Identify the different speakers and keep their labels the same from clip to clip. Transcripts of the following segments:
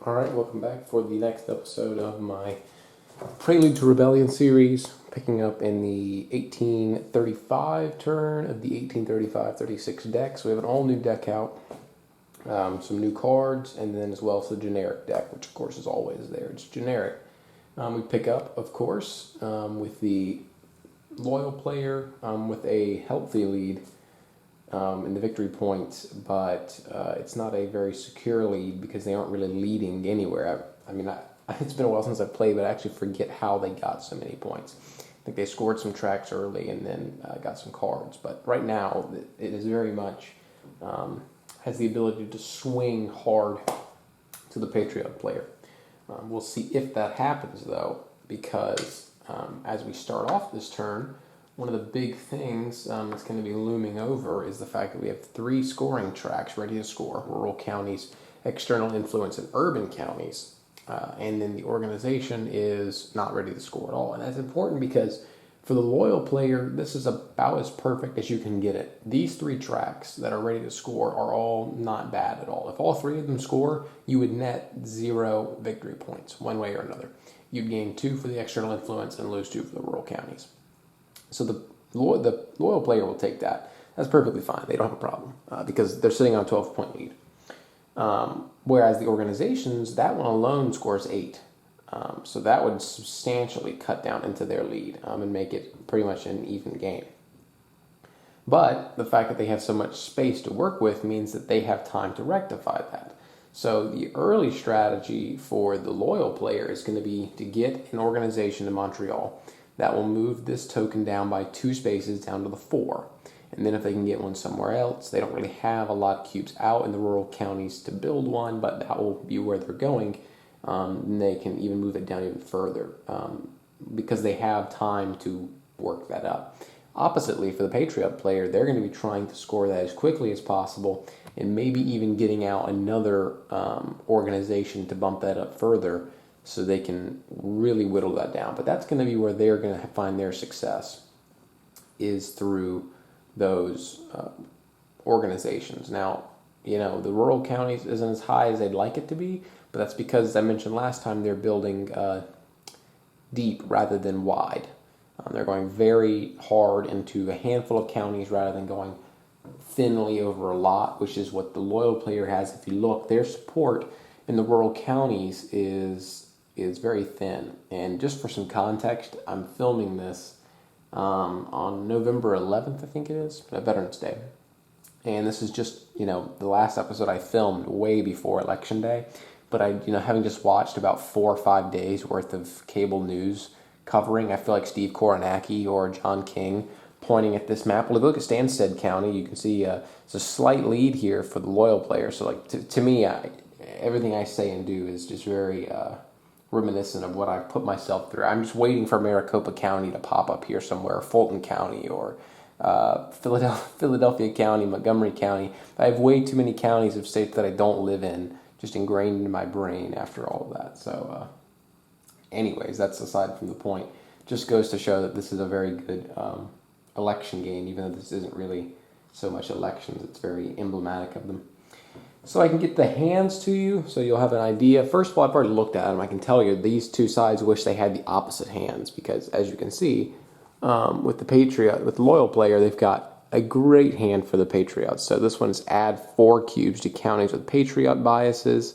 Speaker 1: Alright, welcome back for the next episode of my Prelude to Rebellion series, picking up in the 1835 turn of the 1835-36 deck. So we have an all-new deck out, some new cards, and then as well as the generic deck, which of course is always there. It's generic. We pick up, of course, with the loyal player with a healthy lead in the victory points, but it's not a very secure lead because they aren't really leading anywhere. It's been a while since I've played, but I actually forget how they got so many points. I think they scored some tracks early and then got some cards, but right now it is very much has the ability to swing hard to the Patriot player. We'll see if that happens, though, because as we start off this turn, one of the big things that's going to be looming over is the fact that we have 3 scoring tracks ready to score: rural counties, external influence, and urban counties. And then the organization is not ready to score at all. And that's important because for the loyal player, this is about as perfect as you can get it. These 3 tracks that are ready to score are all not bad at all. If all 3 of them score, you would net 0 victory points, one way or another. You'd gain 2 for the external influence and lose 2 for the rural counties. So the loyal player will take that. That's perfectly fine. They don't have a problem because they're sitting on a 12-point lead. Whereas the organizations, that one alone scores 8. So that would substantially cut down into their lead and make it pretty much an even game. But the fact that they have so much space to work with means that they have time to rectify that. So the early strategy for the loyal player is going to be to get an organization in Montreal that will move this token down by 2 spaces down to the 4. And then if they can get one somewhere else, they don't really have a lot of cubes out in the rural counties to build one, but that will be where they're going. And they can even move it down even further because they have time to work that up. Oppositely, for the Patriot player, they're going to be trying to score that as quickly as possible and maybe even getting out another organization to bump that up further so they can really whittle that down. But that's going to be where they're going to find their success, is through those organizations. Now, the rural counties isn't as high as they'd like it to be, but that's because, as I mentioned last time, they're building deep rather than wide. They're going very hard into a handful of counties rather than going thinly over a lot, which is what the loyal player has. If you look, their support in the rural counties is very thin. And just for some context, I'm filming this on November 11th, I think it is, Veterans Day. And this is just, the last episode I filmed way before Election Day. But having just watched about 4 or 5 days worth of cable news covering, I feel like Steve Koronacki or John King pointing at this map. Well, if you look at Stansted County, you can see it's a slight lead here for the loyal player. So, to me, everything I say and do is just very reminiscent of what I've put myself through. I'm just waiting for Maricopa County to pop up here somewhere, Fulton County, or Philadelphia County, Montgomery County. I have way too many counties of states that I don't live in, just ingrained in my brain after all of that. So, anyways, that's aside from the point. Just goes to show that this is a very good election game, even though this isn't really so much elections. It's very emblematic of them. So I can get the hands to you, so you'll have an idea. First of all, I've already looked at them. I can tell you these 2 sides wish they had the opposite hands because, as you can see, with the loyal player, they've got a great hand for the Patriots. So this one is add 4 cubes to counties with Patriot biases.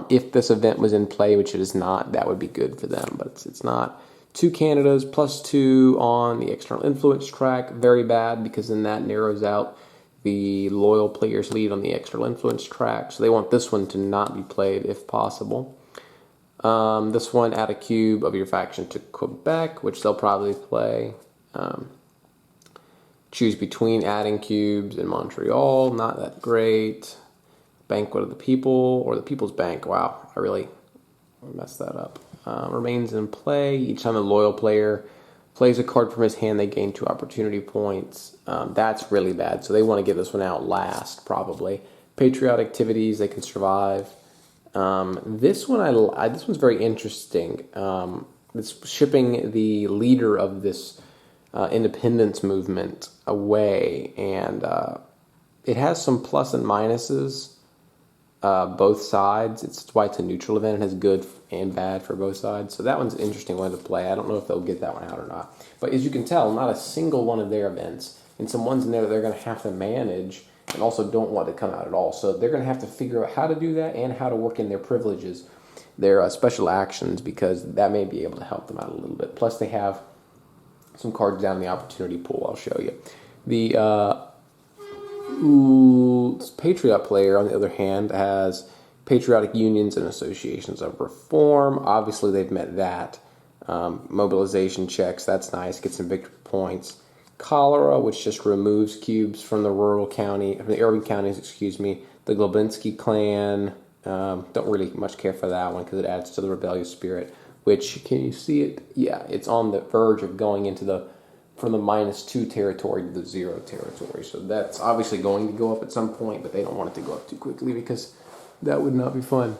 Speaker 1: If this event was in play, which it is not, that would be good for them, but it's not. 2 Canadas plus 2 on the external influence track. Very bad because then that narrows out the loyal player's lead on the external influence track. So they want this one to not be played if possible. This one, add a cube of your faction to Quebec, which they'll probably play. Choose between adding cubes in Montreal. Not that great. Banquet of the People or the People's Bank. Wow, I really messed that up. Remains in play. Each time a loyal player plays a card from his hand, they gain 2 opportunity points. That's really bad, so they want to get this one out last, probably. Patriotic activities, they can survive. This one's very interesting. It's shipping the leader of this independence movement away, and it has some plus and minuses. both sides. It's why it's a neutral event. It has good and bad for both sides. So that one's an interesting one to play. I don't know if they'll get that one out or not. But as you can tell, not a single one of their events, and some ones in there that they're going to have to manage and also don't want to come out at all. So they're going to have to figure out how to do that and how to work in their privileges, their special actions, because that may be able to help them out a little bit. Plus they have some cards down in the opportunity pool I'll show you. The Patriot player, on the other hand, has patriotic unions and associations of reform. Obviously, they've met that. Mobilization checks, that's nice. Get some victory points. Cholera, which just removes cubes from the urban counties, excuse me. The Globinski clan, don't really much care for that one because it adds to the rebellious spirit. Which, can you see it? Yeah, it's on the verge of going into from the -2 territory to the 0 territory. So that's obviously going to go up at some point, but they don't want it to go up too quickly because that would not be fun.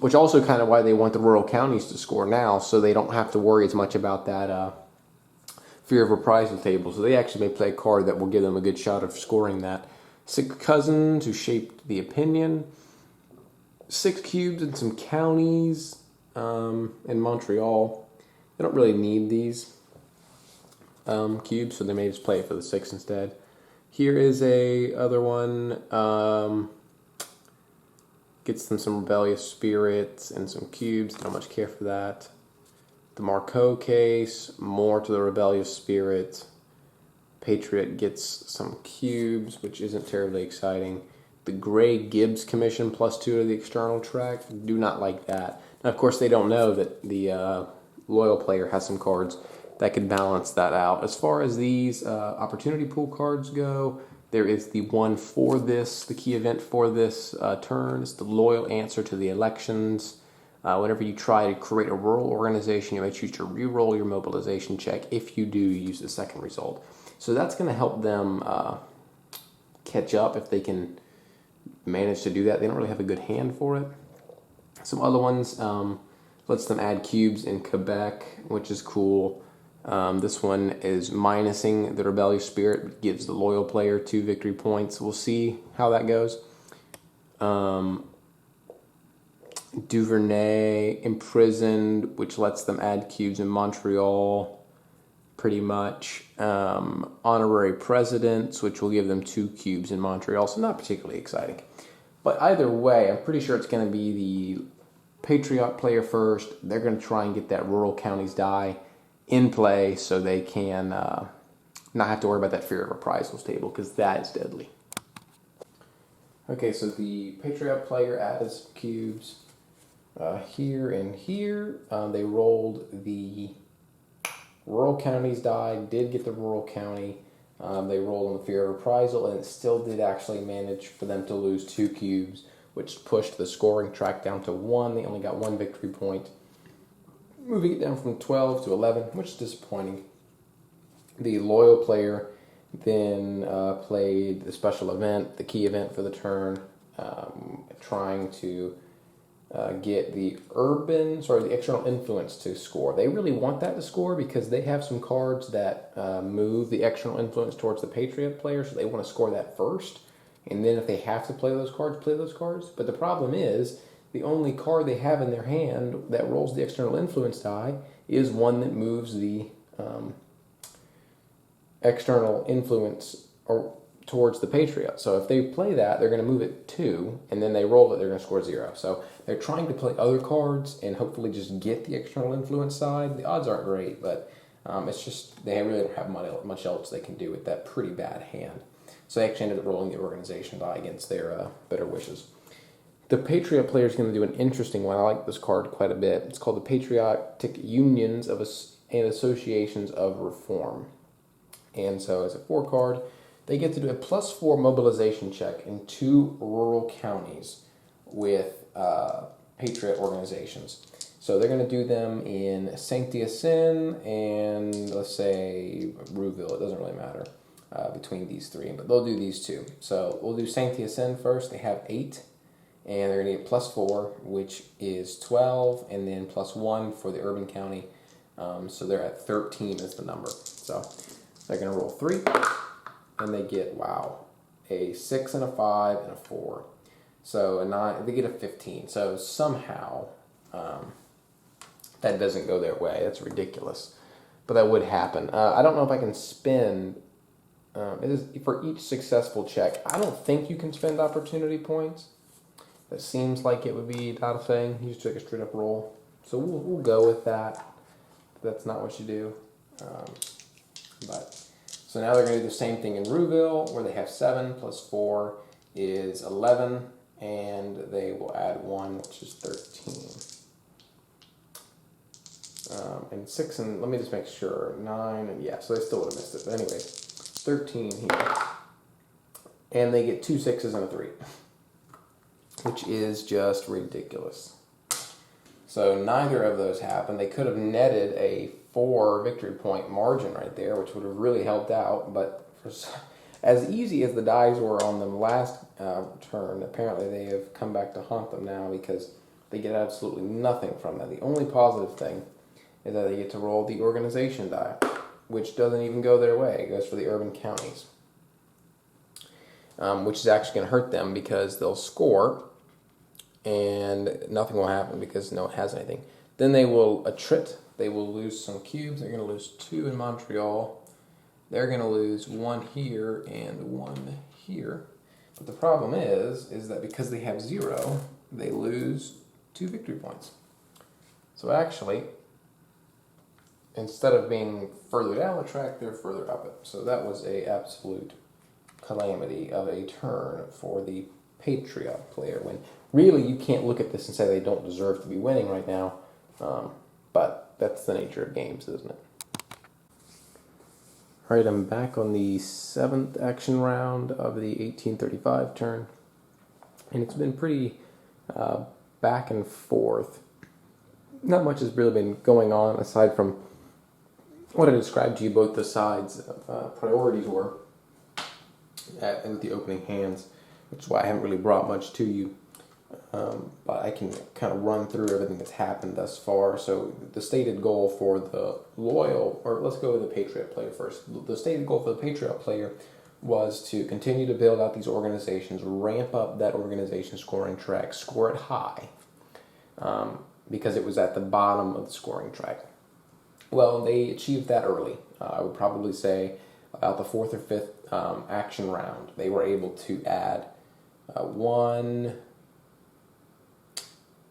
Speaker 1: Which also kind of why they want the rural counties to score now, so they don't have to worry as much about that fear of reprisal table. So they actually may play a card that will give them a good shot of scoring that. 6 cousins who shaped the opinion. 6 cubes in some counties in Montreal. They don't really need these cubes, so they may just play it for the 6 instead. Here is a other one. Gets them some rebellious spirits and some cubes. Don't much care for that. The Marceau case, more to the rebellious spirit. Patriot gets some cubes, which isn't terribly exciting. The Gray Gibbs Commission, +2 to the external track. Do not like that. Now, of course, they don't know that the loyal player has some cards that could balance that out. As far as these opportunity pool cards go, there is the one for this, the key event for this turn. It's the loyal answer to the elections. Whenever you try to create a rural organization, you may choose to re-roll your mobilization check. If you do, use the second result. So that's going to help them catch up if they can manage to do that. They don't really have a good hand for it. Some other ones lets them add cubes in Quebec, which is cool. This one is minusing the rebellious spirit, gives the loyal player 2 victory points. We'll see how that goes. Duvernay imprisoned, which lets them add cubes in Montreal, pretty much. Honorary presidents, which will give them 2 cubes in Montreal, so not particularly exciting. But either way, I'm pretty sure it's going to be the Patriot player first. They're going to try and get that rural counties die in play so they can not have to worry about that fear of reprisals table, because that is deadly. Okay, so the Patriot player adds cubes here and here. They rolled the rural counties die, did get the rural county. They rolled on the fear of reprisal, and it still did actually manage for them to lose 2 cubes, which pushed the scoring track down to 1. They only got 1 victory point, moving it down from 12 to 11, which is disappointing. The loyal player then played the special event, the key event for the turn, trying to get the external influence to score. They really want that to score because they have some cards that move the external influence towards the Patriot player, so they want to score that first. And then if they have to play those cards, play those cards. But the problem is, the only card they have in their hand that rolls the external influence die is one that moves the external influence towards the Patriot. So if they play that, they're going to move it 2, and then they roll it, they're going to score 0. So they're trying to play other cards and hopefully just get the external influence side. The odds aren't great, but it's just they really don't have much else they can do with that pretty bad hand. So they actually ended up rolling the organization die against their better wishes. The Patriot player is going to do an interesting one. I like this card quite a bit. It's called the Patriotic Unions and Associations of Reform. And so as a 4 card, they get to do a +4 mobilization check in 2 rural counties with Patriot organizations. So they're going to do them in Saint-Hyacinthe and, let's say, Rouville. It doesn't really matter between these 3, but they'll do these 2. So we'll do Saint-Hyacinthe first. They have 8. And they're going to get +4, which is 12, and then +1 for the urban county. So they're at 13 is the number. So they're going to roll 3, and they get, wow, a 6 and a 5 and a 4. So a 9, they get a 15. So somehow that doesn't go their way. That's ridiculous. But that would happen. I don't know if I can spend, it is for each successful check. I don't think you can spend opportunity points. That seems like it would be not a thing. You just take a straight up roll. So we'll go with that. That's not what you do. So now they're going to do the same thing in Rouville, where they have 7 plus 4 is 11, and they will add 1, which is 13. And 6, and let me just make sure, 9, and yeah, so they still would have missed it. But anyways, 13 here. And they get 2 6s and a 3, which is just ridiculous. So neither of those happened. They could have netted a 4 victory point margin right there, which would have really helped out. But as easy as the dice were on them last turn, apparently they have come back to haunt them now because they get absolutely nothing from that. The only positive thing is that they get to roll the organization die, which doesn't even go their way. It goes for the urban counties, which is actually going to hurt them because they'll score and nothing will happen because no one has anything. Then they will attrit. They will lose some cubes. They're going to lose 2 in Montreal. They're going to lose 1 here and 1 here. But the problem is that because they have 0, they lose 2 victory points. So actually, instead of being further down the track, they're further up it. So that was a absolute calamity of a turn for the Patriot player. When really you can't look at this and say they don't deserve to be winning right now. But that's the nature of games, isn't it? All right, I'm back on the 7th action round of the 1835 turn. And it's been pretty back and forth. Not much has really been going on aside from what I described to you, both the sides of priorities were with the opening hands, which is why I haven't really brought much to you. But I can kind of run through everything that's happened thus far. So the stated goal for the loyal, or let's go with the Patriot player first. The stated goal for the Patriot player was to continue to build out these organizations, ramp up that organization scoring track, score it high, because it was at the bottom of the scoring track. Well, they achieved that early. I would probably say about the 4th or 5th action round, they were able to add 1.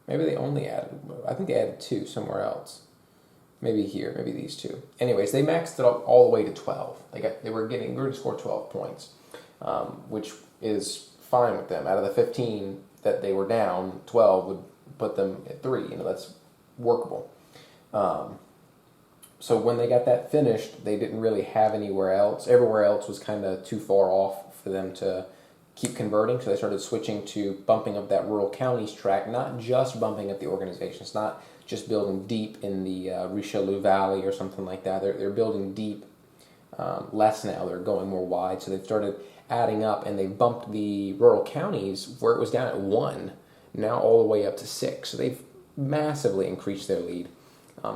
Speaker 1: Maybe they only added, I think they added 2 somewhere else. Maybe here, maybe these 2. Anyways, they maxed it up all the way to 12. They were going to score 12 points, which is fine with them. Out of the 15 that they were down, 12 would put them at 3. That's workable. So when they got that finished, they didn't really have anywhere else. Everywhere else was kind of too far off for them to keep converting, so they started switching to bumping up that rural counties track, not just bumping up the organizations, not just building deep in the Richelieu Valley or something like that. They're building deep less now. They're going more wide, so they've started adding up, and they bumped the rural counties where it was down at 1, now all the way up to 6. So they've massively increased their lead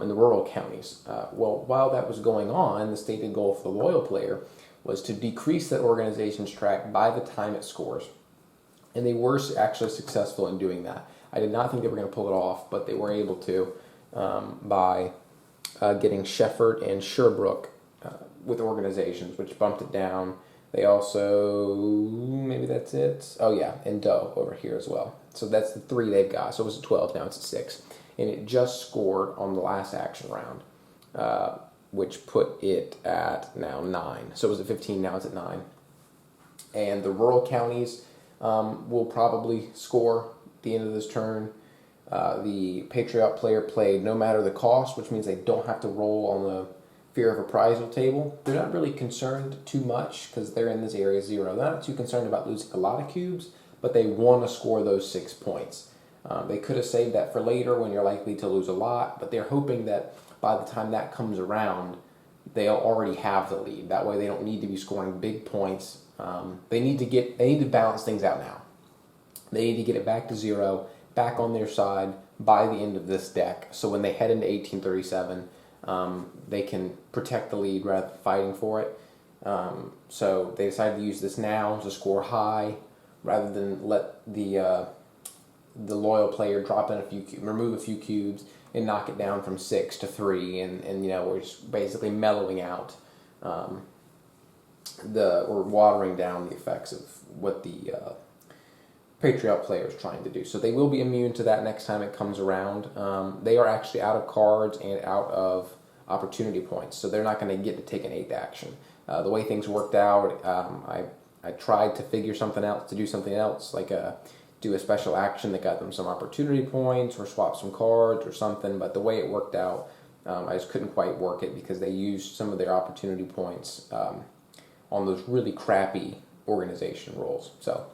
Speaker 1: in the rural counties. Well, while that was going on, the stated goal for the loyal player was to decrease that organization's track by the time it scores. And they were actually successful in doing that. I did not think they were going to pull it off, but they were able to by getting Shefford and Sherbrooke with organizations, which bumped it down. They also, maybe that's it. Oh yeah, and Doe over here as well. So that's the 3 they've got. So it was at 12, now it's at 6. And it just scored on the last action round, which put it at now 9. So it was at 15, now it's at 9. And the rural counties will probably score at the end of this turn. The Patriot player played no matter the cost, which means they don't have to roll on the fear of reprisal table. They're not really concerned too much because they're in this area 0. They're not too concerned about losing a lot of cubes, but they want to score those 6 points. They could have saved that for later when you're likely to lose a lot, but they're hoping that by the time that comes around, they'll already have the lead. That way they don't need to be scoring big points. They need to balance things out now. They need to get it back to 0, back on their side by the end of this deck. So when they head into 1837, they can protect the lead rather than fighting for it. So they decided to use this now to score high, rather than let the loyal player drop in remove a few cubes, and knock it down from 6 to 3, and we're just basically mellowing out or watering down the effects of what the Patriot player is trying to do. So they will be immune to that next time it comes around. They are actually out of cards and out of opportunity points, so they're not going to get to take an 8th action. The way things worked out, I tried to figure something out to do something else, like do a special action that got them some opportunity points or swap some cards or something, but the way it worked out, I just couldn't quite work it because they used some of their opportunity points on those really crappy organization rolls. So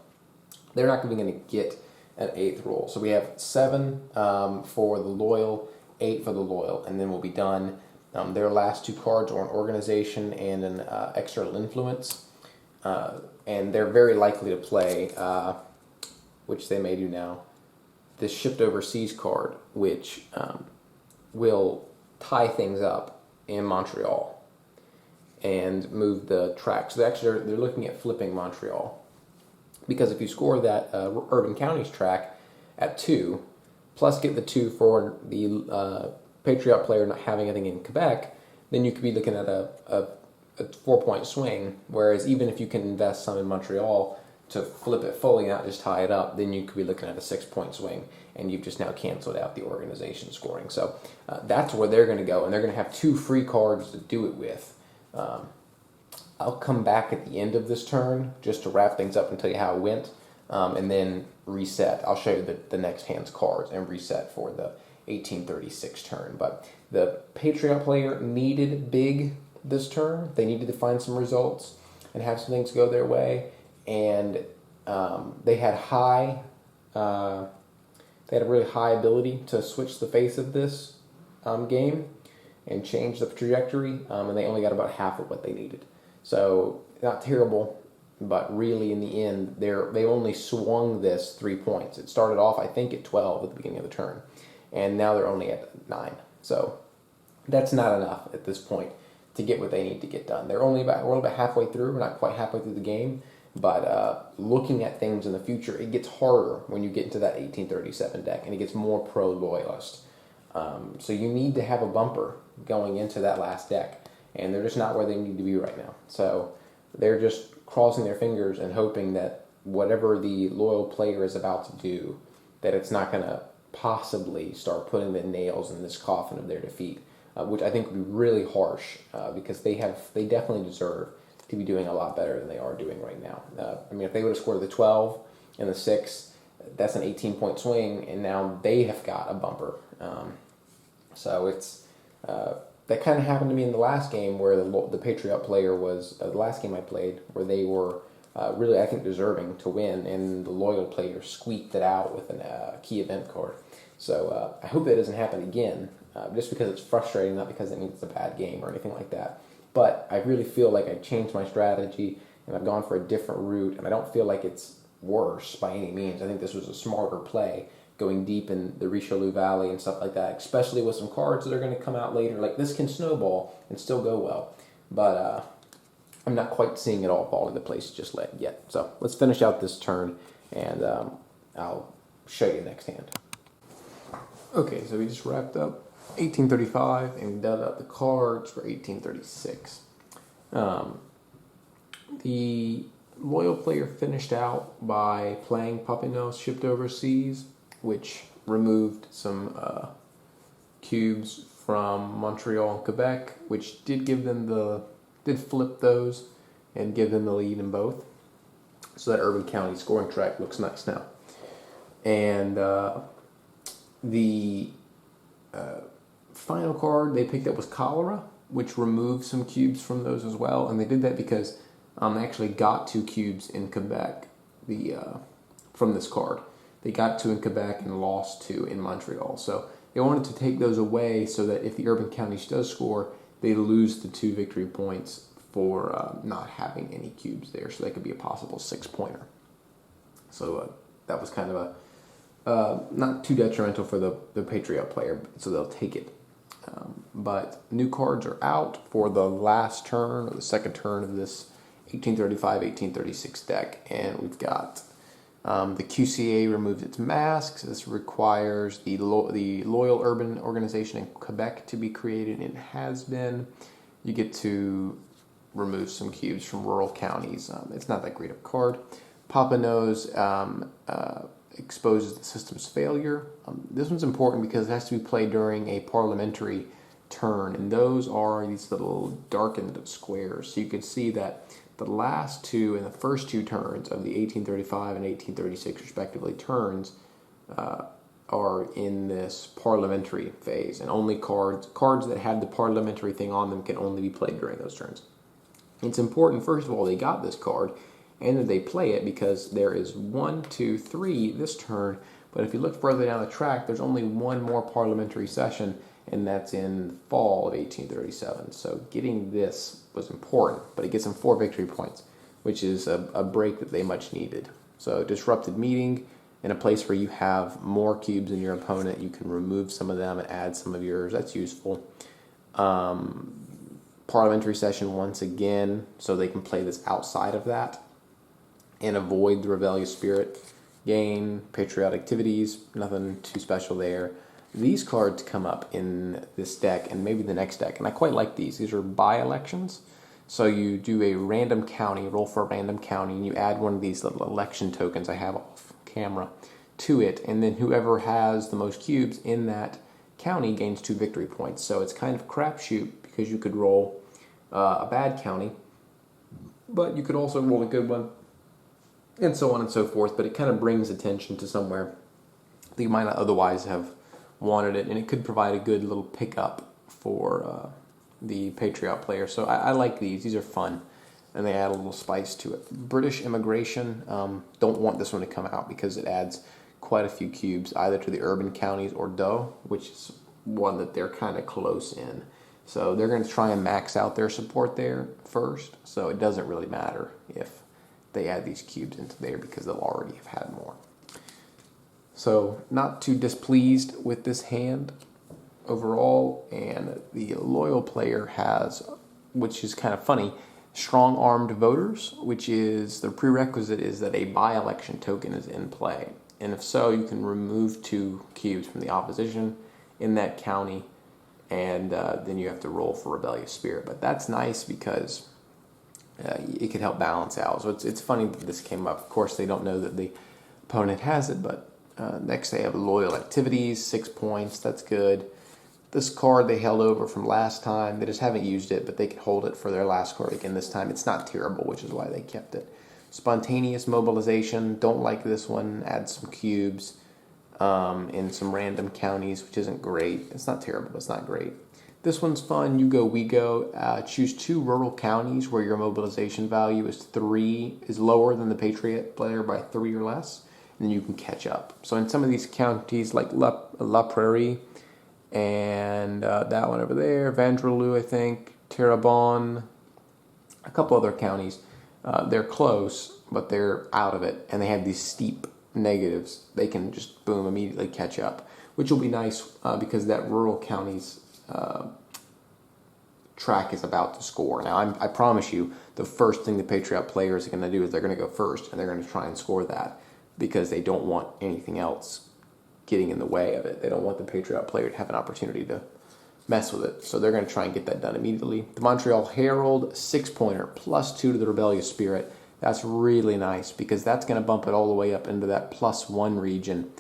Speaker 1: they're not even going to get an 8th roll. So we have 7 for the loyal, 8 for the loyal, and then we'll be done. Their last 2 cards are an organization and an external influence, and they're very likely to play, which they may do now, this shipped overseas card, which will tie things up in Montreal and move the track. So they're looking at flipping Montreal, because if you score that Urban Counties track at 2, plus get the 2 for the Patriot player not having anything in Quebec, then you could be looking at a 4-point swing. Whereas even if you can invest some in Montreal to flip it fully, not just tie it up, then you could be looking at a 6-point swing, and you've just now canceled out the organization scoring. So that's where they're going to go, and they're going to have 2 free cards to do it with. I'll come back at the end of this turn just to wrap things up and tell you how it went, and then reset. I'll show you the next hand's cards and reset for the 1836 turn. But the Patriot player needed big this turn. They needed to find some results and have some things go their way, and they had a really high ability to switch the face of this game and change the trajectory, and they only got about half of what they needed. So not terrible, but really in the end, they only swung this 3 points. It started off, I think, at 12 at the beginning of the turn, and now they're only at 9. So that's not enough at this point to get what they need to get done. We're only about halfway through. We're not quite halfway through the game, but looking at things in the future, it gets harder when you get into that 1837 deck, and it gets more pro-loyalist. So you need to have a bumper going into that last deck, and they're just not where they need to be right now. So they're just crossing their fingers and hoping that whatever the loyal player is about to do, that it's not going to possibly start putting the nails in this coffin of their defeat, which I think would be really harsh, because they definitely deserve to be doing a lot better than they are doing right now. If they would have scored the 12 and the 6, that's an 18-point swing, and now they have got a bumper. So it's that kind of happened to me in the last game, where the Patriot player was the last game I played, where they were really, I think, deserving to win, and the loyal player squeaked it out with a key event card. So I hope that doesn't happen again, just because it's frustrating, not because it means it's a bad game or anything like that. But I really feel like I changed my strategy, and I've gone for a different route, and I don't feel like it's worse by any means. I think this was a smarter play, going deep in the Richelieu Valley and stuff like that, especially with some cards that are going to come out later. Like, this can snowball and still go well, but I'm not quite seeing it all fall into place just yet. So let's finish out this turn, and I'll show you next hand. Okay, so we just wrapped up 1835, and we dug up the cards for 1836. The loyal player finished out by playing Papineau shipped overseas, which removed some cubes from Montreal and Quebec, which did flip those and give them the lead in both. So that Urban County scoring track looks nice now. And the final card they picked up was Cholera, which removed some cubes from those as well. And they did that because they actually got 2 cubes in Quebec from this card. They got 2 in Quebec and lost 2 in Montreal. So they wanted to take those away so that if the Urban Counties does score, they lose the 2 victory points for not having any cubes there. So that could be a possible 6-pointer. So that was kind of not too detrimental for the Patriot player, so they'll take it. But new cards are out for the last turn, or the second turn of this 1835-1836 deck, and we've got The QCA removed its masks. This requires the Loyal Urban Organization in Quebec to be created, and it has been. You get to remove some cubes from rural counties. It's not that great of a card. Papa Knows exposes the system's failure. This one's important because it has to be played during a parliamentary turn, and those are these little darkened squares. So you can see that the last two and the first two turns of the 1835 and 1836 respectively turns are in this parliamentary phase, and only cards that have the parliamentary thing on them can only be played during those turns. It's important, first of all, they got this card and that they play it because there is 1, 2, 3 this turn, but if you look further down the track, there's only one more parliamentary session, and that's in fall of 1837. So getting this was important, but it gets them 4 victory points, which is a break that they much needed. So disrupted meeting, in a place where you have more cubes than your opponent, you can remove some of them and add some of yours. That's useful. Parliamentary session once again, so they can play this outside of that and avoid the rebellious spirit. Gain, patriotic activities, nothing too special there. These cards come up in this deck and maybe the next deck, and I quite like these. These are by-elections. So you do a random county, roll for a random county, and you add one of these little election tokens I have off camera to it, and then whoever has the most cubes in that county gains 2 victory points. So it's kind of crapshoot because you could roll a bad county, but you could also roll a good one, and so on and so forth. But it kind of brings attention to somewhere that you might not otherwise have wanted it, and it could provide a good little pickup for the Patriot player. So I like these. These are fun, and they add a little spice to it. British immigration, don't want this one to come out because it adds quite a few cubes either to the urban counties or Doe, which is one that they're kind of close in. So they're going to try and max out their support there first, so it doesn't really matter if they add these cubes into there because they'll already have had more. So not too displeased with this hand overall, and the loyal player has, which is kind of funny, strong-armed voters, which is the prerequisite is that a by-election token is in play. And if so, you can remove 2 cubes from the opposition in that county, and then you have to roll for rebellious spirit. But that's nice because it could help balance out. So it's funny that this came up. Of course, they don't know that the opponent has it, but next they have loyal activities, 6 points. That's good. This card they held over from last time. They just haven't used it, but they can hold it for their last card again this time. It's not terrible, which is why they kept it. Spontaneous mobilization. Don't like this one. Add some cubes in some random counties, which isn't great. It's not terrible, but it's not great. This one's fun. You go, we go. Choose 2 rural counties where your mobilization value is lower than the Patriot player by 3 or less, and then you can catch up. So in some of these counties, like La Prairie, and that one over there, Vandrelou, I think, Terrebonne, a couple other counties. They're close, but they're out of it, and they have these steep negatives. They can just, boom, immediately catch up, which will be nice because that rural county's track is about to score. Now, I promise you, the first thing the Patriot players are going to do is they're going to go first, and they're going to try and score that because they don't want anything else getting in the way of it. They don't want the Patriot player to have an opportunity to mess with it. So they're going to try and get that done immediately. The Montreal Herald, 6-pointer, +2 to the rebellious spirit. That's really nice because that's going to bump it all the way up into that +1 region.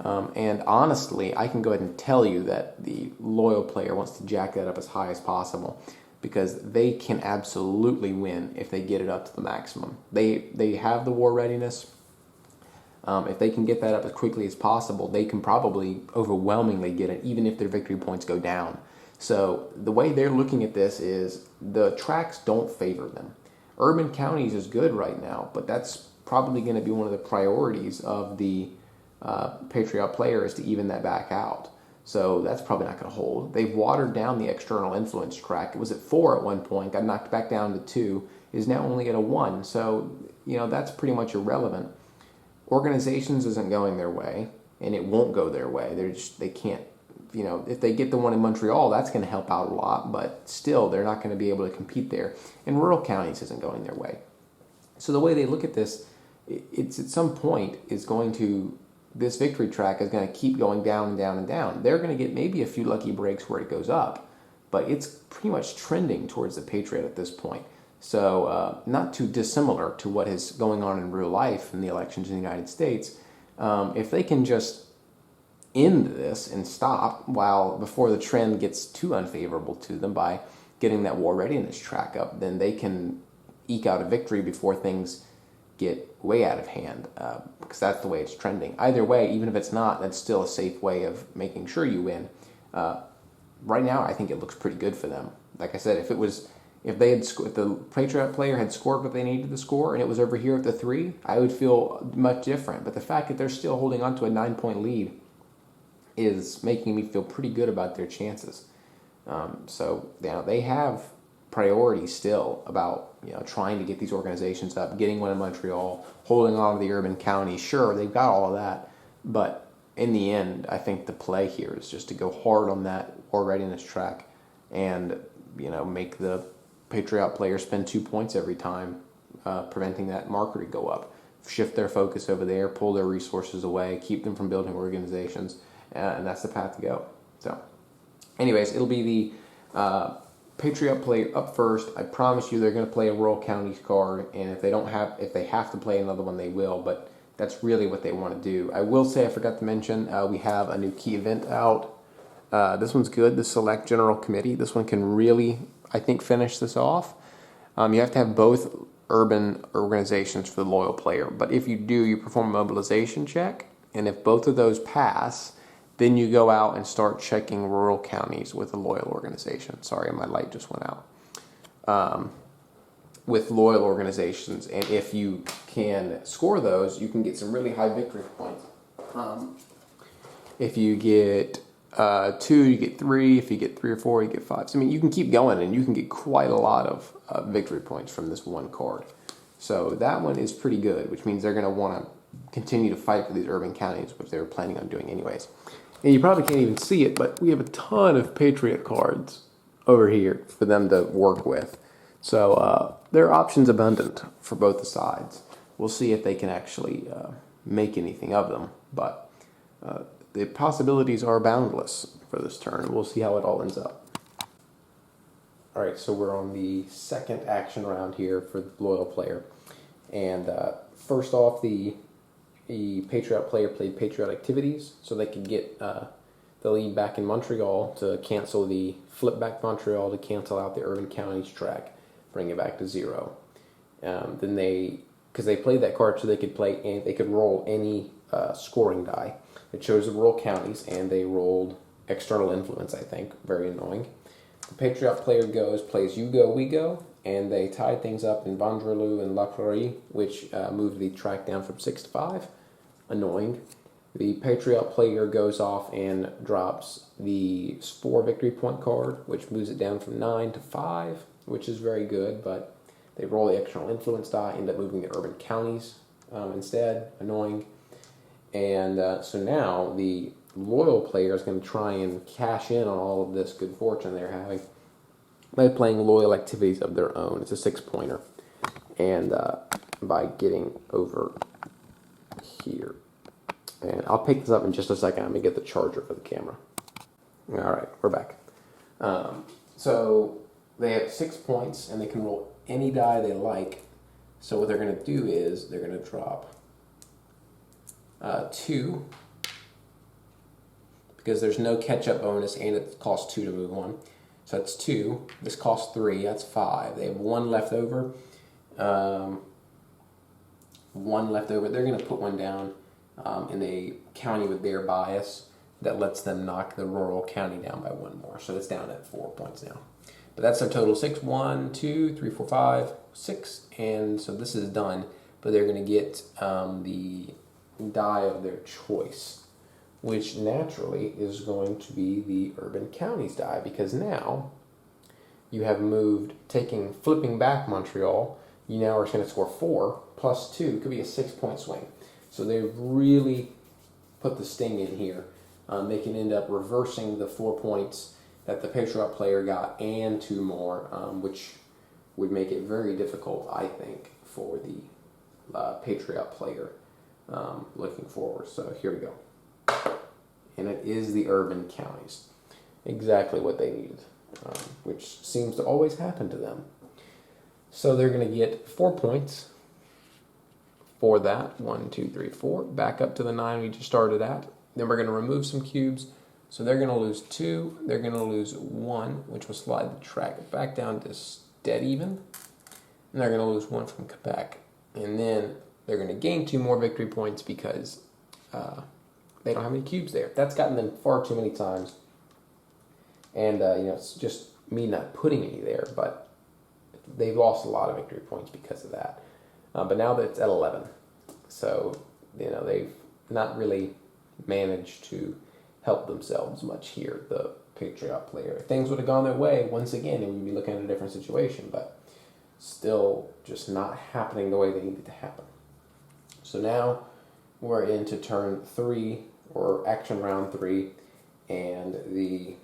Speaker 1: And honestly, I can go ahead and tell you that the loyal player wants to jack that up as high as possible because they can absolutely win if they get it up to the maximum. They have the war readiness. If they can get that up as quickly as possible, they can probably overwhelmingly get it, even if their victory points go down. So the way they're looking at this is the tracks don't favor them. Urban counties is good right now, but that's probably going to be one of the priorities of the Patriot players to even that back out. So that's probably not going to hold. They've watered down the external influence track. It was at 4 at one point, got knocked back down to 2, is now only at a 1. So, that's pretty much irrelevant. Organizations isn't going their way, and it won't go their way. They can't, if they get the one in Montreal, that's going to help out a lot, but still, they're not going to be able to compete there. And rural counties isn't going their way. So the way they look at this it's at some point is going to, this victory track is going to keep going down and down and down. They're going to get maybe a few lucky breaks where it goes up, but it's pretty much trending towards the Patriot at this point. So not too dissimilar to what is going on in real life in the elections in the United States. If they can just end this and stop before the trend gets too unfavorable to them by getting that war readiness track up, then they can eke out a victory before things get way out of hand, because that's the way it's trending. Either way, even if it's not, that's still a safe way of making sure you win. Right now, I think it looks pretty good for them. Like I said, if the Patriot player had scored what they needed to score and it was over here at the 3, I would feel much different. But the fact that they're still holding on to a 9-point lead is making me feel pretty good about their chances. So they have priorities still about trying to get these organizations up, getting one in Montreal, holding on to the urban counties. Sure, they've got all of that, but in the end, I think the play here is just to go hard on that war readiness track and make the Patriot player spend 2 points every time, preventing that marker to go up. Shift their focus over there, pull their resources away, keep them from building organizations, and that's the path to go. So, anyways, it'll be the Patriot player up first. I promise you, they're going to play a rural counties card, and if they have to play another one, they will. But that's really what they want to do. I will say, I forgot to mention, we have a new key event out. This one's good. The Select General Committee. This one can really, I think, finish this off. You have to have both urban organizations for the loyal player. But if you do, you perform a mobilization check. And if both of those pass, then you go out and start checking rural counties with a loyal organization. Sorry, my light just went out. With loyal organizations. And if you can score those, you can get some really high victory points. If you get 2, you get 3. If you get 3 or 4, you get 5. So, you can keep going, and you can get quite a lot of victory points from this one card. So that one is pretty good, which means they're going to want to continue to fight for these urban counties, which they were planning on doing anyways. And you probably can't even see it, but we have a ton of Patriot cards over here for them to work with. So there are options abundant for both the sides. We'll see if they can actually make anything of them, but the possibilities are boundless for this turn. We'll see how it all ends up. All right, so we're on the second action round here for the loyal player. And first off, the Patriot player played Patriot activities, so they could get the lead back in Montreal to cancel the flip back Montreal to cancel out the urban counties track, bring it back to 0. Then because they played that card, so they could roll any scoring die. It chose the rural counties, and they rolled external influence, I think. Very annoying. The Patriot player plays You Go, We Go, and they tied things up in Vendrelou and La Prairie, which moved the track down from 6 to 5. Annoying. The Patriot player goes off and drops the 4 victory point card, which moves it down from 9 to 5, which is very good, but they roll the external influence die, end up moving the urban counties instead. Annoying. And so now the loyal player is going to try and cash in on all of this good fortune they're having by playing loyal activities of their own. It's a 6-pointer. And by getting over here. And I'll pick this up in just a second. I'm going to get the charger for the camera. All right, we're back. So they have 6 points, and they can roll any die they like. So what they're going to do is they're going to drop 2, because there's no catch-up bonus, and it costs 2 to move one. So that's 2. This costs 3. That's 5. They have 1 left over. 1 left over. They're going to put 1 down in a county with their bias that lets them knock the rural county down by 1 more. So it's down at 4 points now. But that's their total 6. 1, 2, 3, 4, 5, 6. And so this is done. But they're going to get the die of their choice, which naturally is going to be the urban counties die, because now you have flipping back Montreal. You now are going to score 4 plus 2. It could be a 6-point swing. So they've really put the sting in here. They can end up reversing the 4 points that the Patriot player got and 2 more, which would make it very difficult, I think, for the Patriot player looking forward. So here we go. And it is the urban counties. Exactly what they needed, which seems to always happen to them. So they're going to get 4 points for that. 1, 2, 3, 4. Back up to the 9 we just started at. Then we're going to remove some cubes. So they're going to lose 2. They're going to lose 1, which will slide the track back down to dead even. And they're going to lose 1 from Quebec. And then they're going to gain 2 more victory points because they don't have any cubes there. That's gotten them far too many times. And, it's just me not putting any there, but they've lost a lot of victory points because of that. But now that it's at 11, so, they've not really managed to help themselves much here, the Patriot player. If things would have gone their way, once again, it would be looking at a different situation, but still just not happening the way they need it to happen. So now we're into turn 3, or action round 3, and the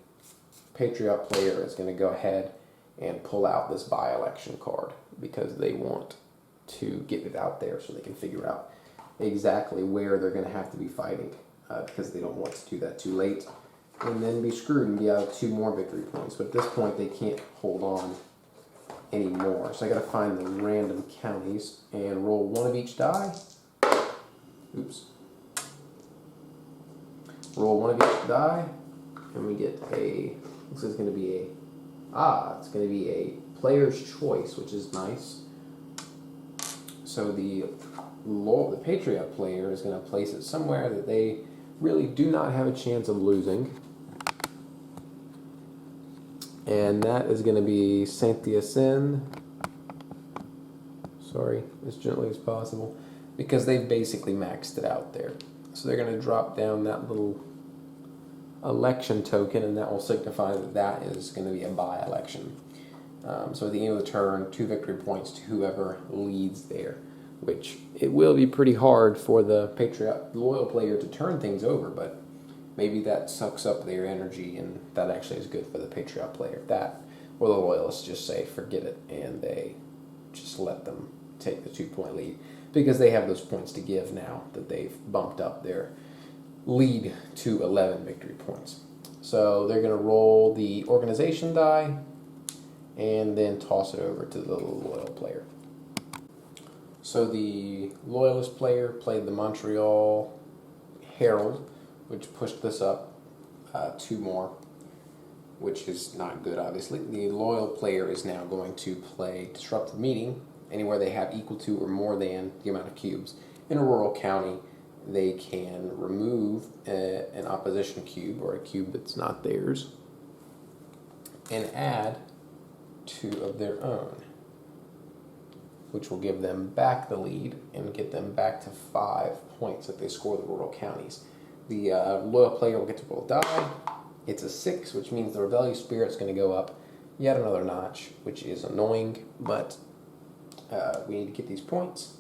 Speaker 1: Patriot player is going to go ahead and pull out this by-election card because they want to get it out there so they can figure out exactly where they're going to have to be fighting because they don't want to do that too late and then be screwed and be out 2 more victory points. But at this point, they can't hold on anymore. So I got to find the random counties and roll 1 of each die. Oops. Roll 1 of each die, and we get a. This is going to be it's going to be a player's choice, which is nice. So the Patriot player is going to place it somewhere that they really do not have a chance of losing. And that is going to be Saint-Hyacinthe. Sorry, as gently as possible. Because they've basically maxed it out there. So they're going to drop down that little election token, and that will signify that that is going to be a by-election. So at the end of the turn, 2 victory points to whoever leads there, which it will be pretty hard for the Patriot loyal player to turn things over, but maybe that sucks up their energy, and that actually is good for the Patriot player. That, or the loyalists just say, forget it, and they just let them take the 2-point lead, because they have those points to give now that they've bumped up their lead to 11 victory points. So they're going to roll the organization die and then toss it over to the loyal player. So the loyalist player played the Montreal Herald, which pushed this up 2 more, which is not good, obviously. The loyal player is now going to play Disrupt the Meeting, anywhere they have equal to or more than the amount of cubes. In a rural county, they can remove an opposition cube, or a cube that's not theirs, and add 2 of their own, which will give them back the lead and get them back to 5 points if they score the rural counties. The loyal player will get to roll a die. It's a 6, which means the rebellious spirit's going to go up yet another notch, which is annoying, but we need to get these points.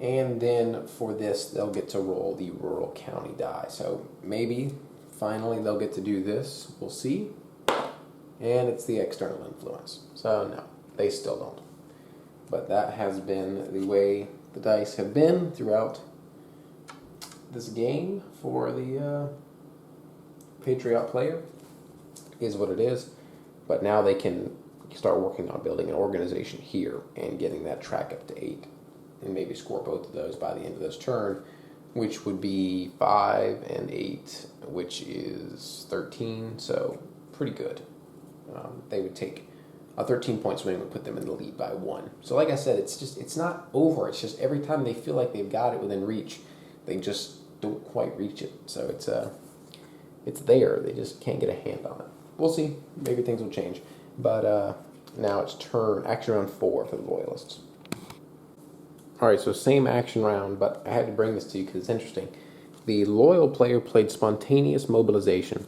Speaker 1: And then for this, they'll get to roll the rural county die. So maybe, finally, they'll get to do this. We'll see. And it's the external influence. So no, they still don't. But that has been the way the dice have been throughout this game for the Patriot player. Is what it is. But now they can start working on building an organization here and getting that track up to 8. And maybe score both of those by the end of this turn, which would be 5 and 8, which is 13, so pretty good. They would take a 13-point swing would put them in the lead by 1. So like I said, it's not over. It's just every time they feel like they've got it within reach, they just don't quite reach it. So it's there. They just can't get a hand on it. We'll see. Maybe things will change. But now it's action round 4 for the Loyalists. Alright, so same action round, but I had to bring this to you because it's interesting. The loyal player played Spontaneous Mobilization,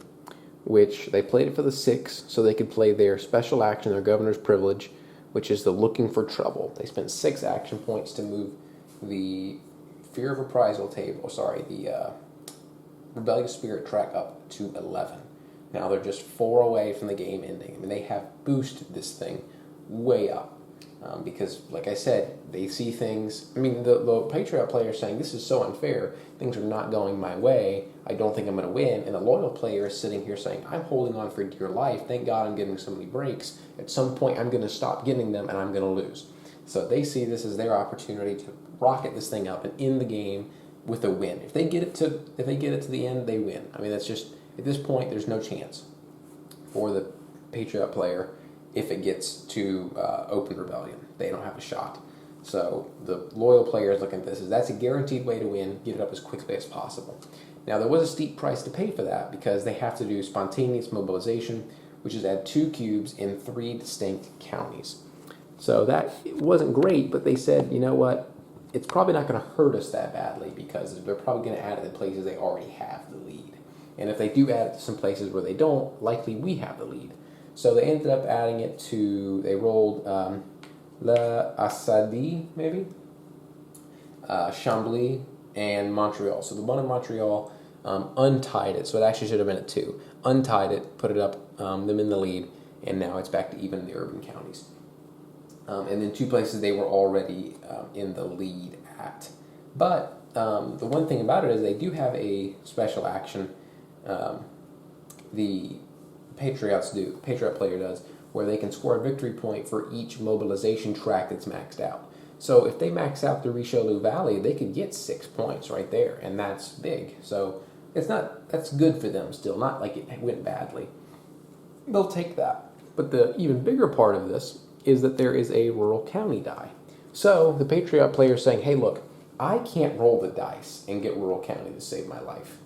Speaker 1: which they played it for the 6, so they could play their special action, their Governor's Privilege, which is the Looking for Trouble. They spent 6 action points to move the Fear of Reprisal table, the Rebellious Spirit track up to 11. Now they're just 4 away from the game ending. I mean, they have boosted this thing way up. Because, like I said, they see things. I mean, the Patriot player is saying, this is so unfair. Things are not going my way. I don't think I'm going to win. And the loyal player is sitting here saying, I'm holding on for dear life. Thank God I'm getting so many breaks. At some point, I'm going to stop getting them, and I'm going to lose. So they see this as their opportunity to rocket this thing up and end the game with a win. If they get it to the end, they win. I mean, that's just, at this point, there's no chance for the Patriot player. If it gets to open rebellion, they don't have a shot. So the loyal player is looking at this as that's a guaranteed way to win. Get it up as quickly as possible. Now there was a steep price to pay for that because they have to do spontaneous mobilization, which is add 2 cubes in 3 distinct counties. So that wasn't great, but they said, you know what? It's probably not going to hurt us that badly because they're probably going to add it in places they already have the lead. And if they do add it to some places where they don't, likely we have the lead. So they ended up adding it to, they rolled La Assadie, maybe, Chambly, and Montreal. So the one in Montreal untied it, so it actually should have been at 2. Untied it, put it up, them in the lead, and now it's back to even in the urban counties. And then 2 places they were already in the lead at. But the one thing about it is they do have a special action, the Patriot player does, where they can score a victory point for each mobilization track that's maxed out. So if they max out the Richelieu Valley, they could get 6 points right there, and that's big. So that's good for them still, not like it went badly. They'll take that. But the even bigger part of this is that there is a rural county die. So the Patriot player is saying, hey, look, I can't roll the dice and get rural county to save my life.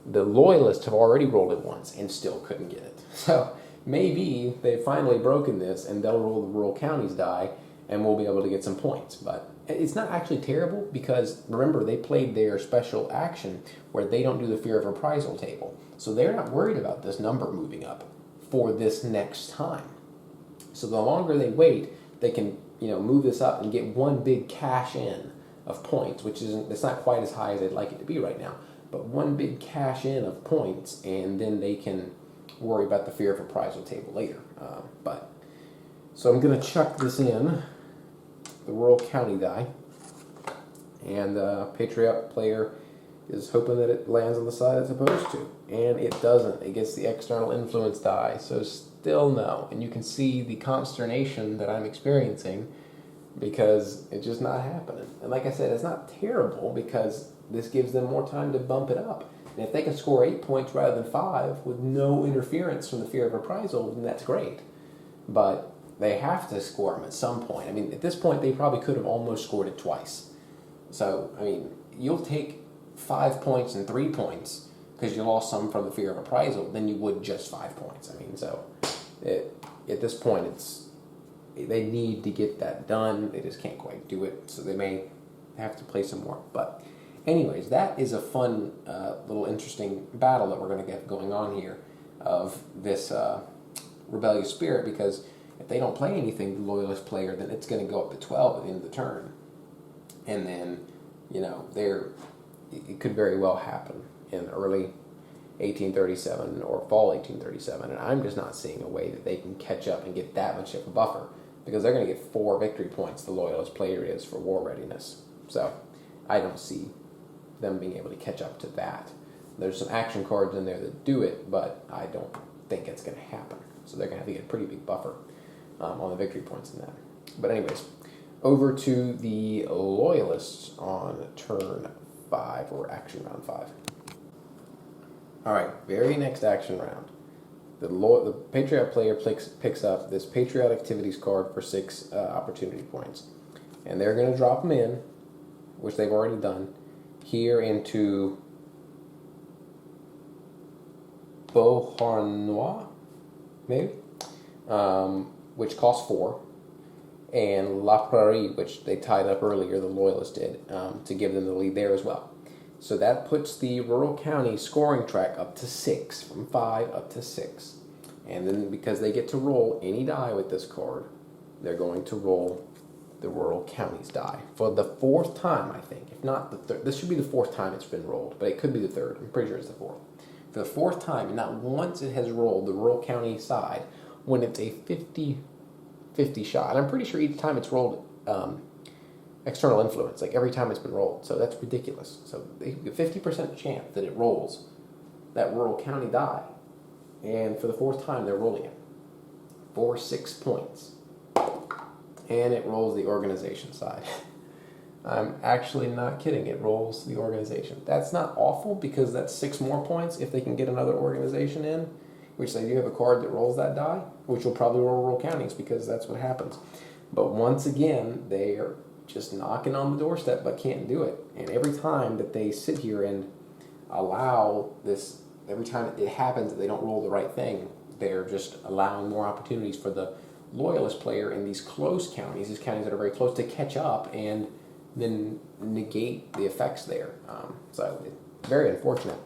Speaker 1: The loyalists have already rolled it once and still couldn't get it. So maybe they've finally broken this and they'll roll the rural counties die and we'll be able to get some points. But it's not actually terrible because, remember, they played their special action where they don't do the fear of reprisal table. So they're not worried about this number moving up for this next time. So the longer they wait, they can move this up and get one big cash in of points, which it's not quite as high as they'd like it to be right now. But one big cash in of points, and then they can worry about the fear of reprisal table later. So I'm going to chuck this in, the rural county die, and the Patriot player is hoping that it lands on the side it's supposed to, and it doesn't. It gets the external influence die, so still no. And you can see the consternation that I'm experiencing because it's just not happening. And like I said, it's not terrible because this gives them more time to bump it up. And if they can score 8 points rather than 5 with no interference from the fear of reprisal, then that's great. But they have to score them at some point. I mean, at this point, they probably could have almost scored it twice. So, I mean, you'll take 5 points and 3 points because you lost some from the fear of reprisal than you would just 5 points. I mean, so at this point, they need to get that done. They just can't quite do it, so they may have to play some more. But anyways, that is a fun, little interesting battle that we're going to get going on here of this rebellious spirit, because if they don't play anything, the loyalist player, then it's going to go up to 12 at the end of the turn. And then, it could very well happen in early 1837 or fall 1837, and I'm just not seeing a way that they can catch up and get that much of a buffer, because they're going to get 4 victory points, the loyalist player is, for war readiness. So I don't see them being able to catch up to that. There's some action cards in there that do it, but I don't think it's going to happen. So they're going to have to get a pretty big buffer on the victory points in that. But anyways, over to the loyalists on turn 5, or action round 5. All right, very next action round. The Patriot player picks up this Patriot Activities card for 6 opportunity points. And they're going to drop them in, which they've already done, here into Beauharnois, maybe, which costs 4, and La Prairie, which they tied up earlier, the Loyalists did, to give them the lead there as well. So that puts the rural county scoring track up to 6, from 5 up to 6. And then because they get to roll any die with this card, they're going to roll the rural counties die for the 4th time, I think. If not the 3rd. This should be the 4th time it's been rolled, but it could be the 3rd. I'm pretty sure it's the 4th. For the 4th time, and not once it has rolled the rural county side, when it's a 50 50 shot. And I'm pretty sure each time it's rolled external influence, like every time it's been rolled. So that's ridiculous. So they have a 50% chance that it rolls that rural county die. And for the fourth time, they're rolling it for 6 points. And it rolls the organization side. I'm actually not kidding. It rolls the organization. That's not awful because that's 6 more points if they can get another organization in, which they do have a card that rolls that die, which will probably roll rural counties because that's what happens. But once again, they are just knocking on the doorstep but can't do it. And every time that they sit here and allow this, every time it happens that they don't roll the right thing, they're just allowing more opportunities for the loyalist player in these close counties, these counties that are very close, to catch up and then negate the effects there. So it's very unfortunate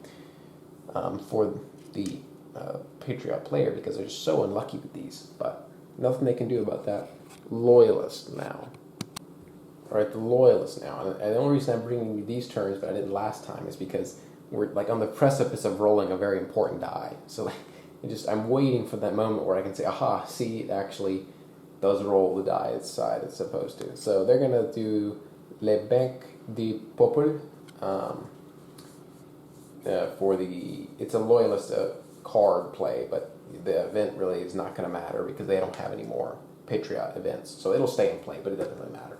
Speaker 1: for the Patriot player because they're just so unlucky with these. But nothing they can do about that. Loyalist now. All right, the Loyalist now. And the only reason I'm bringing you these turns, but I didn't last time, is because we're like on the precipice of rolling a very important die. So I'm waiting for that moment where I can say, aha, see, it actually does roll the die its side it's supposed to. So they're going to do Le Banc du Peuple for the, it's a Loyalist card play, but the event really is not going to matter because they don't have any more Patriot events. So it'll stay in play, but it doesn't really matter.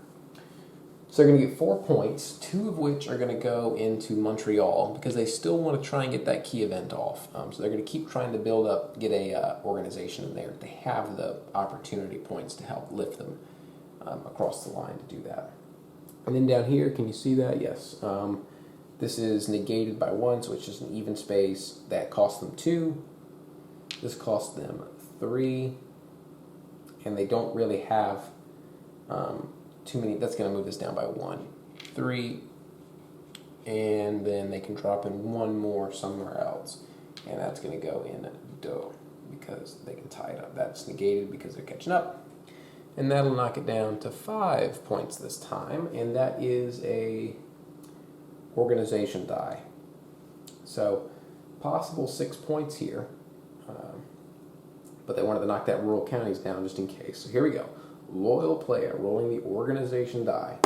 Speaker 1: So they're going to get 4 points, 2 of which are going to go into Montreal because they still want to try and get that key event off. So they're going to keep trying to build up, get a organization in there. They have the opportunity points to help lift them across the line to do that. And then down here, can you see that? Yes. This is negated by 1, so it's just an even space. That costs them 2. This costs them 3. And they don't really have too many. That's going to move this down by 1. 3. And then they can drop in 1 more somewhere else. And that's going to go in Do because they can tie it up. That's negated because they're catching up. And that'll knock it down to 5 points this time. And that is a organization die. So possible 6 points here. But they wanted to knock that rural counties down just in case. So here we go. Loyal player rolling the organization die.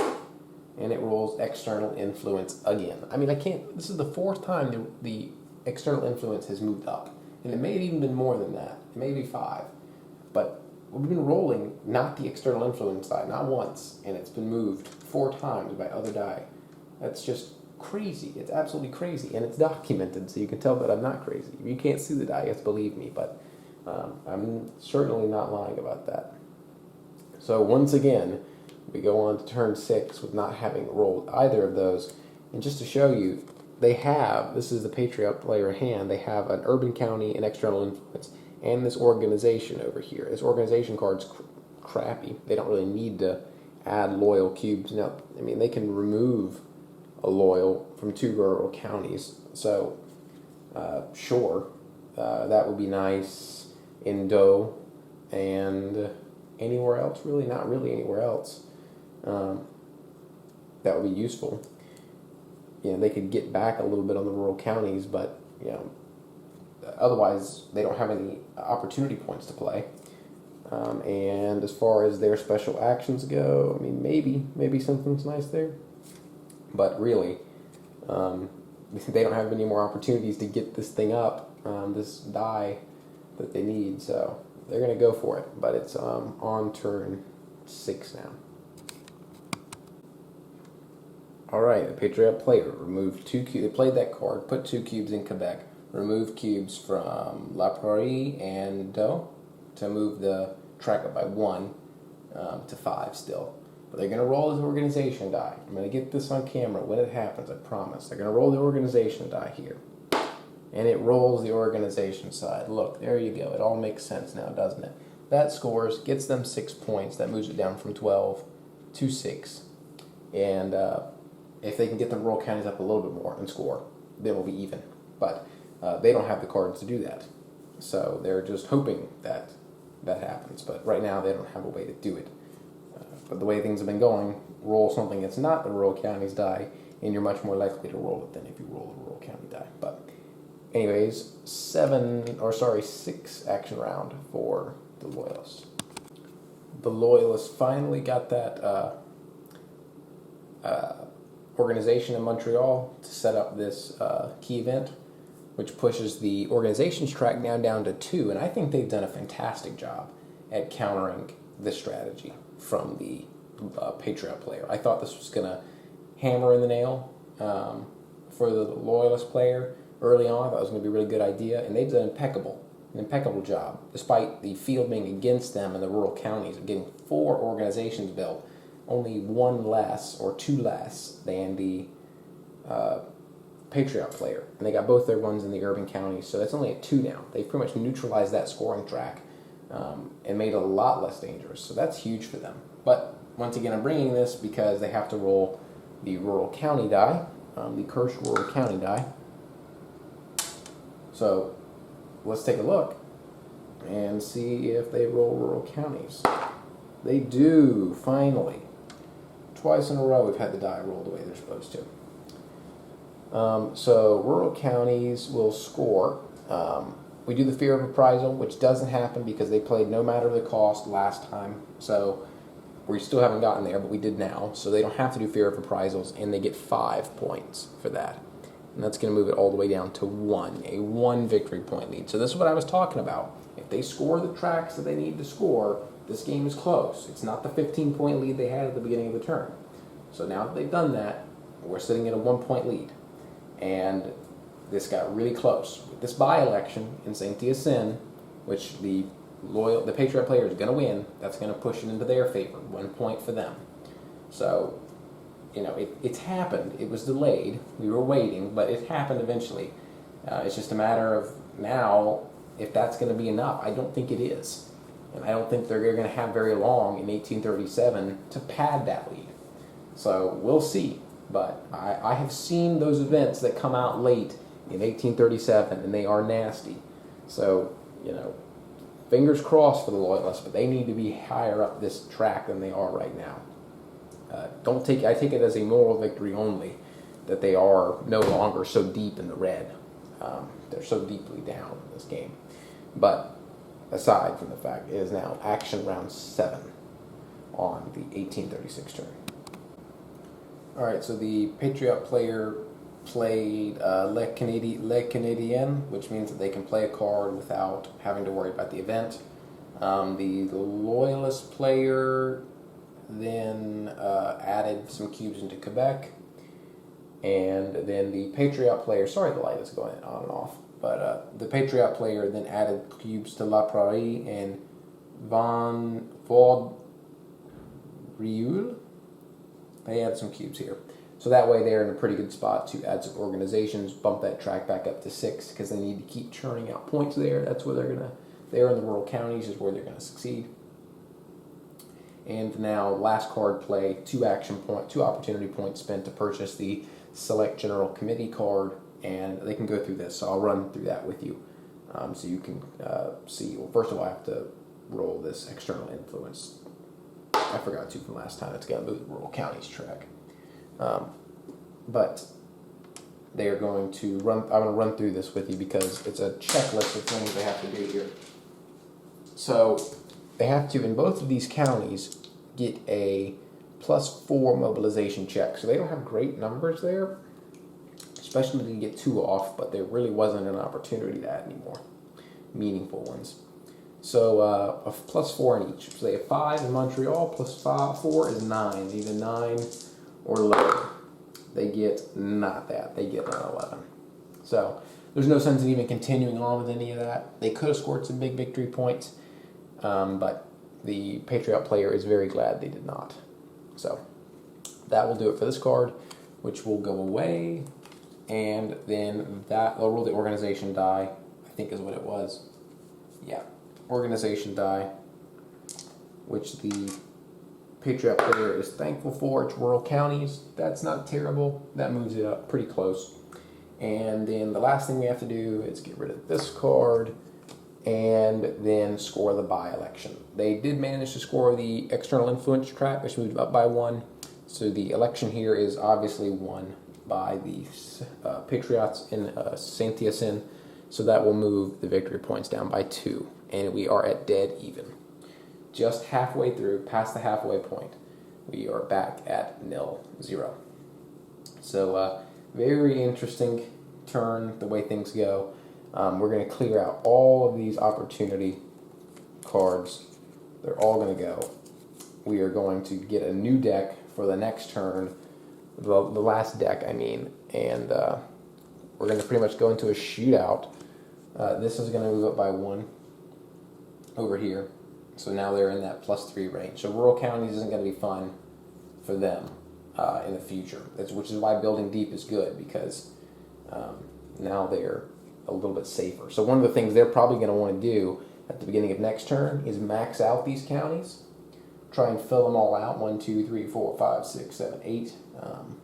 Speaker 1: And it rolls external influence again. I mean, I can't, this is the 4th time the external influence has moved up. And it may have even been more than that. It may be 5. But we've been rolling not the external influence die, not once. And it's been moved 4 times by other die. That's just crazy. It's absolutely crazy. And it's documented, so you can tell that I'm not crazy. If you can't see the die, yes, believe me. But I'm certainly not lying about that. So once again, we go on to turn 6 with not having rolled either of those. And just to show you, they have, this is the Patriot player hand, they have an urban county, an external influence, and this organization over here. This organization card's crappy. They don't really need to add loyal cubes. Now, I mean, they can remove a loyal from 2 rural counties. So, sure, that would be nice in Do, and anywhere else, really? Not really anywhere else. That would be useful. You know, they could get back a little bit on the rural counties, but, you know, otherwise they don't have any opportunity points to play. And as far as their special actions go, I mean, maybe something's nice there. But really, they don't have any more opportunities to get this thing up, this die that they need. So they're going to go for it. But it's on turn 6 now. All right, the Patriot player removed 2 cubes. They played that card, put 2 cubes in Quebec, removed cubes from La Prairie and Do to move the track up by 1 to 5 still. But they're going to roll his organization die. I'm going to get this on camera when it happens, I promise. They're going to roll the organization die here. And it rolls the organization side. Look, there you go. It all makes sense now, doesn't it? That scores, gets them 6 points. That moves it down from 12 to 6. And if they can get the rural counties up a little bit more and score, then we'll be even. But they don't have the cards to do that. So they're just hoping that that happens. But right now, they don't have a way to do it. But the way things have been going, roll something that's not the rural counties die, and you're much more likely to roll it than if you roll a rural county die. But anyways, 6 action round for the Loyalists. the Loyalists finally got that organization in Montreal to set up this key event, which pushes the organization's track down to 2, and I think they've done a fantastic job at countering this strategy from the Patriot player. I thought this was going to hammer in the nail for the Loyalist player early on. I thought it was going to be a really good idea, and they've done an impeccable job, despite the field being against them in the rural counties of getting 4 organizations built, only 1 less or 2 less than the Patriot player. And they got both their ones in the urban counties, so that's only at 2 now. They've pretty much neutralized that scoring track and made it a lot less dangerous, so that's huge for them. But once again, I'm bringing this because they have to roll the rural county die, the cursed rural county die. So let's take a look and see if they roll rural counties. They do, finally. Twice in a row we've had the die rolled the way they're supposed to. So rural counties will score. We do the fear of reprisal, which doesn't happen because they played no matter the cost last time. So we still haven't gotten there, but we did now. So they don't have to do fear of reprisals, and they get 5 points for that. And that's going to move it all the way down to 1, a 1 victory point lead. So this is what I was talking about. If they score the tracks that they need to score, this game is close. It's not the 15-point lead they had at the beginning of the turn. So now that they've done that, we're sitting at a 1-point lead. And this got really close. With this by-election in Saint-Hyacinthe, which the Patriot player is going to win, that's going to push it into their favor. 1 point for them. So, you know, it's happened. It was delayed. We were waiting, but it happened eventually. It's just a matter of now if that's going to be enough. I don't think it is. And I don't think they're going to have very long in 1837 to pad that lead. So we'll see. But I have seen those events that come out late in 1837, and they are nasty. So, you know, fingers crossed for the Loyalists, but they need to be higher up this track than they are right now. I take it as a moral victory only that they are no longer so deep in the red. They're so deeply down in this game. But aside from the fact, it is now action round 7 on the 1836 turn. All right, so the Patriot player played Le Canadien, which means that they can play a card without having to worry about the event. The Loyalist player then added some cubes into Quebec, and then the Patriot player, sorry the light is going on and off, but the Patriot player then added cubes to La Prairie and Vaudreuil. They add some cubes here. So that way they're in a pretty good spot to add some organizations, bump that track back up to 6 because they need to keep churning out points there. That's where they're in the rural counties is where they're going to succeed. And now last card play, 2 opportunity points spent to purchase the Select General Committee card, and they can go through this. So I'll run through that with you so you can see. Well, first of all, I have to roll this external influence. I forgot to from last time. It's going to move the rural counties track. But they are going to run. I'm going to run through this with you because it's a checklist of things they have to do here. So they have to, in both of these counties, get a +4 mobilization check. So they don't have great numbers there, especially to get 2 off, but there really wasn't an opportunity to add any more meaningful ones. So a +4 in each. So they have 5 in Montreal, +4 is 9. Either 9 or lower. They get not that. They get an 11. So there's no sense in even continuing on with any of that. They could have scored some big victory points, but the Patriot player is very glad they did not. So that will do it for this card, which will go away. And then they'll roll the organization die, I think is what it was. Yeah. Organization die, which the Patriot player is thankful for. It's rural counties. That's not terrible. That moves it up pretty close. And then the last thing we have to do is get rid of this card and then score the by-election. They did manage to score the external influence track, which moved up by 1. So the election here is obviously won by the Patriots in Saint-Hyacinthe. So that will move the victory points down by 2. And we are at dead even. just halfway through, past the halfway point, we are back at 0-0. So very interesting turn, the way things go. We're going to clear out all of these opportunity cards. They're all going to go. We are going to get a new deck for the next turn, the last deck, I mean, and we're going to pretty much go into a shootout. This is going to move up by 1 over here. So now they're in that +3 range. So rural counties isn't going to be fun for them in the future, which is why building deep is good, because now they're a little bit safer. So one of the things they're probably going to want to do at the beginning of next turn is max out these counties, try and fill them all out. 1, 2, 3, 4, 5, 6, 7, 8.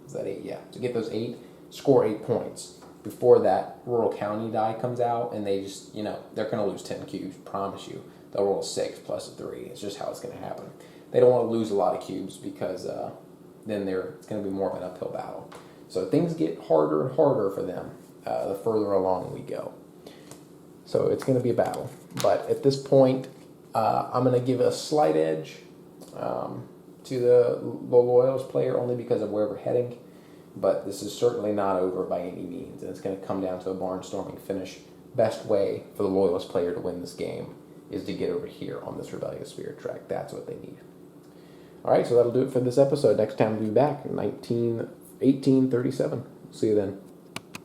Speaker 1: Is that 8? Yeah. To get those 8, score 8 points. Before that rural county die comes out, and they just, they're going to lose 10 cubes, promise you. They'll roll a 6 plus a 3. It's just how it's going to happen. They don't want to lose a lot of cubes, because then it's going to be more of an uphill battle. So things get harder and harder for them the further along we go. So it's going to be a battle. But at this point, I'm going to give a slight edge to the Loyalist player, only because of where we're heading. But this is certainly not over by any means, and it's going to come down to a barnstorming finish. Best way for the Loyalist player to win this game is to get over here on this Rebellious Spirit track. That's what they need. All right, so that'll do it for this episode. Next time we'll be back, 1837. See you then.